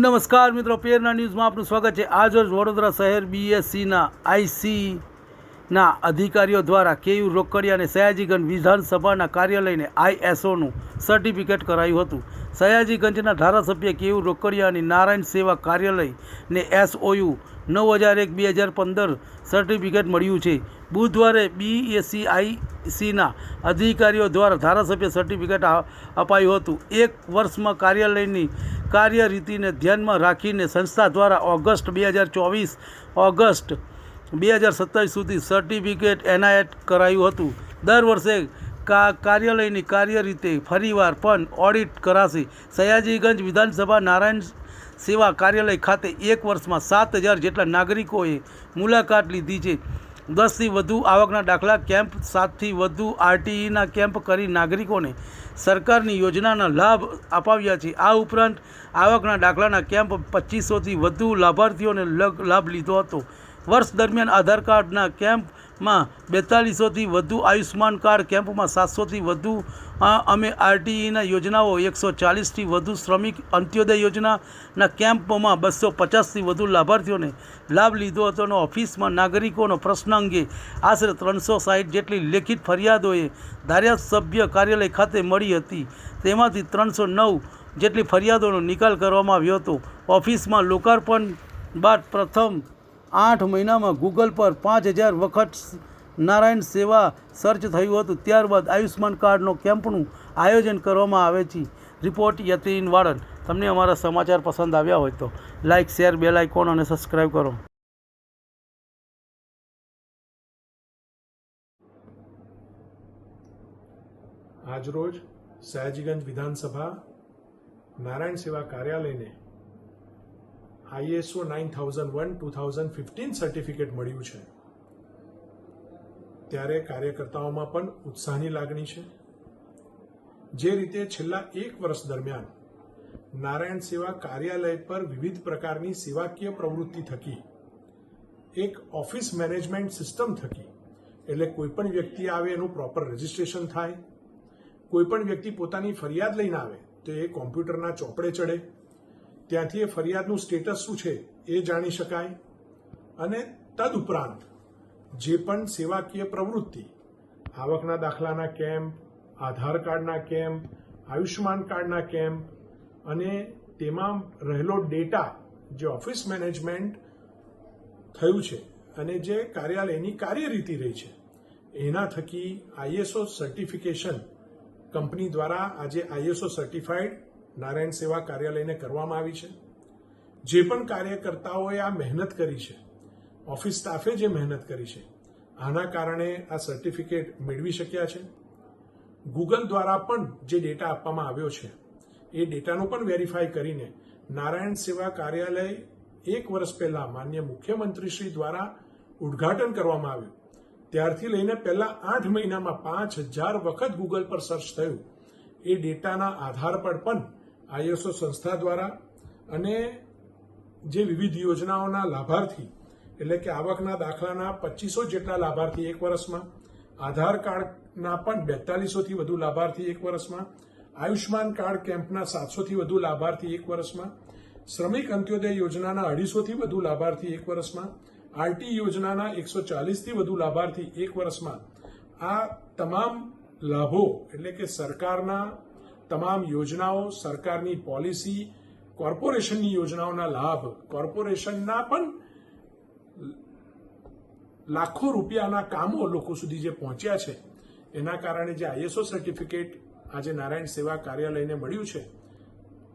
નમસ્કાર મિત્રો, પેરના ન્યૂઝમાં આપનું સ્વાગત છે। આજ રોજ વડોદરા શહેર બીએસસીના આઈસીના અધિકારીઓ દ્વારા કેયુ રોકડિયા અને સયાજીગંજ વિધાનસભાના કાર્યાલયને આઈએસઓનું સર્ટિફિકેટ કરાયું હતું। સયાજીગંજના ધારાસભ્ય કેયુ રોકડિયા અને નારાયણ સેવા કાર્યાલયને એસઓયુ 9001/2015 સર્ટિફિકેટ મળ્યું છે। બુધવારે બીએસસીઆઈસીના અધિકારીઓ દ્વારા ધારાસભ્ય સર્ટિફિકેટ અપાયું હતું। 1 વર્ષમાં કાર્યાલયની કાર્યરીતિને ધ્યાનમાં રાખીને સંસ્થા દ્વારા ઓગસ્ટ 2024 ઓગસ્ટ 2027 સુધી સર્ટિફિકેટ એનાયત કરાયું હતું। દર વર્ષે કાર્યાલયની કાર્યરીતે ફરીવાર પણ ઓડિટ કરાશે। સયાજીગંજ વિધાનસભા નારાયણ સેવા કાર્યાલય ખાતે 1 વર્ષમાં 7000 જેટલા નાગરિકોએ મુલાકાત લીધી છે। 10થી વધુ આવકના દાખલા કેમ્પ, 7થી વધુ આરટીઈના કેમ્પ કરી નાગરિકોને સરકારની યોજનાના લાભ અપાવ્યા છે। આ ઉપરાંત આવકના દાખલાના કેમ્પ 2500થી વધુ લાભાર્થીઓને લાભ લીધો હતો। વર્ષ દરમિયાન આધાર કાર્ડના કેમ્પમાં 4200થી વધુ, આયુષ્માન કાર્ડ કેમ્પમાં 700થી વધુ અમે આરટીઈના યોજનાઓ 140થી વધુ, શ્રમિક અંત્યોદય યોજનાના કેમ્પમાં 250થી વધુ લાભાર્થીઓને લાભ લીધો હતો। અને ઓફિસમાં નાગરિકોનો પ્રશ્ન અંગે આશરે 360 જેટલી લેખિત ફરિયાદોએ ધારાસભ્ય કાર્યાલય ખાતે મળી હતી। તેમાંથી 309 જેટલી ફરિયાદોનો નિકાલ કરવામાં આવ્યો હતો। ઓફિસમાં લોકાર્પણ બાદ પ્રથમ 8 મહિનામાં ગૂગલ પર 5000 વખત નારાયણ સેવા સર્ચ થયું હતું। ત્યારબાદ આયુષ્માન કાર્ડનો કેમ્પનું આયોજન કરવામાં આવે છે। રિપોર્ટ યતીન વાળંદ। તમને અમારા સમાચાર પસંદ આવ્યા હોય તો લાઇક, શેર, બેલ આઇકોન અને સબસ્ક્રાઈબ કરો। આજરોજ સયાજીગંજ વિધાનસભા નારાયણ સેવા કાર્યાલયને ISO 9001:2015 સર્ટિફિકેટ મળ્યું છે, ત્યારે કાર્યકર્તાઓમાં પણ ઉત્સાહની લાગણી છે। જે રીતે છેલ્લા 1 વર્ષ દરમિયાન નારાયણ સેવા કાર્યાલય પર વિવિધ પ્રકારની સેવાકીય પ્રવૃત્તિ થકી એક ઓફિસ મેનેજમેન્ટ સિસ્ટમ થકી, એટલે કોઈપણ વ્યક્તિ આવે એનું પ્રોપર રજિસ્ટ્રેશન થાય, કોઈપણ વ્યક્તિ પોતાની ફરિયાદ લઈને આવે તો એ કોમ્પ્યુટરના ચોપડે ચડે, ત્યાંથી એ ફરિયાદનું સ્ટેટસ શું છે એ જાણી શકાય, અને તદુપરાંત જે પણ સેવાકીય પ્રવૃત્તિ, આવકના દાખલાના કેમ્પ, આધાર કાર્ડના કેમ્પ, આયુષ્માન કાર્ડના કેમ્પ અને તેમાં રહેલો ડેટા જે ઓફિસ મેનેજમેન્ટ થયું છે અને જે કાર્યાલયની કાર્યરીતિ રહી છે, એના થકી ISO સર્ટિફિકેશન કંપની દ્વારા આજે ISO સર્ટિફાઈડ નારાયણ સેવા કાર્યાલયને કરવામાં આવી છે। જે પણ કાર્યકર્તાઓએ આ મહેનત કરી છે, ઓફિસ સ્ટાફે જે મહેનત કરી છે, આના કારણે આ સર્ટિફિકેટ મેળવી શક્યા છે। ગૂગલ દ્વારા પણ જે ડેટા આપવામાં આવ્યો છે એ ડેટાનું પણ વેરીફાઈ કરીને નારાયણ સેવા કાર્યાલય 1 વર્ષ પહેલા માનનીય મુખ્યમંત્રીશ્રી દ્વારા ઉદ્ઘાટન કરવામાં આવ્યું ત્યારથી લઈને પહેલા 8 મહિનામાં 5000 વખત ગૂગલ પર સર્ચ થયું, એ ડેટાના આધાર પર પણ ISO સંસ્થા દ્વારા અને જે વિવિધ યોજનાઓના લાભાર્થી, એટલે કે આવકના દાખલાના 2500 જેટલા લાભાર્થી 1 વર્ષમાં, આધાર કાર્ડના પણ 4200થી વધુ લાભાર્થી 1 વર્ષમાં, આયુષ્માન કાર્ડ કેમ્પના 700થી વધુ લાભાર્થી 1 વર્ષમાં, શ્રમિક અંત્યોદય યોજનાના 250થી વધુ લાભાર્થી 1 વર્ષમાં, આરટી યોજનાના 140થી વધુ લાભાર્થી 1 વર્ષમાં, આ તમામ લાભો એટલે કે સરકારના તમામ યોજનાઓ, સરકારની પોલિસી, કોર્પોરેશનની યોજનાઓના લાભ, કોર્પોરેશનના પણ લાખો રૂપિયાના કામો લોકો સુધી જે પહોંચ્યા છે, એના કારણે જે ISO સર્ટિફિકેટ આજે નારાયણ સેવા કાર્યાલયને મળ્યું છે,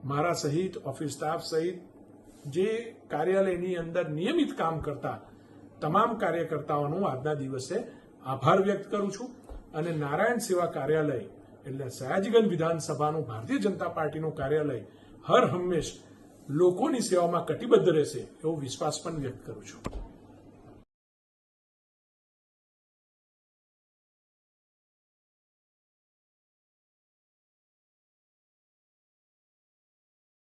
મારા સહિત ઓફિસ સ્ટાફ સહિત જે કાર્યાલયની અંદર નિયમિત કામ કરતા તમામ કાર્યકર્તાઓનો આજના દિવસે આભાર વ્યક્ત કરું છું। અને નારાયણ સેવા કાર્યાલય એટલે સયાજીગંજ વિધાનસભાનું ભારતીય જનતા પાર્ટીનું કાર્યાલય હર હંમેશ લોકોની સેવામાં કટિબદ્ધ રહેશે એવો વિશ્વાસ પણ વ્યક્ત કરું છું।